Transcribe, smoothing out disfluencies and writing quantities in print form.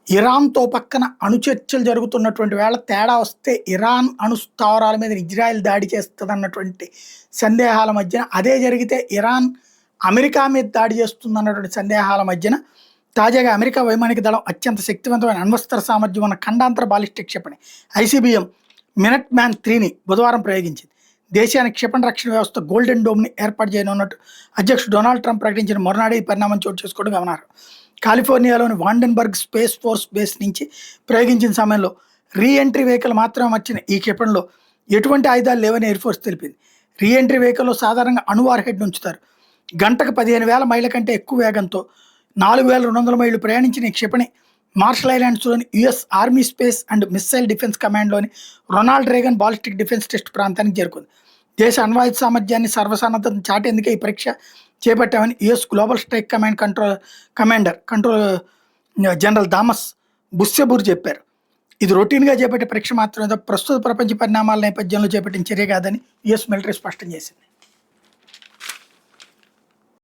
ఇరాన్‌తో పక్కన అణు చర్చలు జరుగుతున్నటువంటి వేళ తేడా వస్తే ఇరాన్ అణు స్థావరాల మీద ఇజ్రాయెల్ దాడి చేస్తదన్నటువంటి సందేహాల మధ్యన, అదే జరిగితే ఇరాన్ అమెరికా మీద దాడి చేస్తుందన్నటువంటి సందేహాల మధ్యన, తాజాగా అమెరికా వైమానిక దళం అత్యంత శక్తివంతమైన అణ్వస్త్ర సామర్థ్యం ఉన్న ఖండాంతర బాలిస్టిక్ క్షిపణి ఐసీబీఎం మినట్ మ్యాన్ 3ని బుధవారం ప్రయోగించింది. దేశానికి క్షిపణి రక్షణ వ్యవస్థ గోల్డెన్ డోమ్ని ఏర్పాటు చేయనున్నట్టు అధ్యక్షుడు డొనాల్డ్ ట్రంప్ ప్రకటించిన మరునాడే ఈ పరిణామం చోటు చేసుకోవడం గమనార్హం. కాలిఫోర్నియాలోని వాండెన్బర్గ్ స్పేస్ ఫోర్స్ బేస్ నుంచి ప్రయోగించిన సమయంలో రీఎంట్రీ వెహికల్ మాత్రమే వచ్చిన ఈ క్షిపణిలో ఎటువంటి ఆయుధాలు లేవని ఎయిర్ ఫోర్స్ తెలిపింది. రీఎంట్రీ వెహికల్లో సాధారణంగా అణు వార్హెడ్ ఉంచుతారు. గంటకు 15,000 మైళ్ళ కంటే ఎక్కువ వేగంతో 4,200 మైళ్ళు ప్రయాణించిన ఈ క్షిపణి మార్షల్ ఐలాండ్స్లోని US army space and missile defence కమాండ్లోని Ronald Reagan ballistic defence test ప్రాంతానికి చేరుకుంది. దేశ అణ్వాయుధ సామర్థ్యాన్ని సర్వసన్నద్ధతను చాటేందుకే ఈ పరీక్ష చేపట్టామని US global strike commander general Thomas Bussiere చెప్పారు. ఇది రొటీన్గా చేపట్టే పరీక్ష మాత్రమే, ప్రస్తుత ప్రపంచ పరిణామాల నేపథ్యంలో చేపట్టిన చర్య కాదని యుఎస్ మిలిటరీ స్పష్టం చేసింది.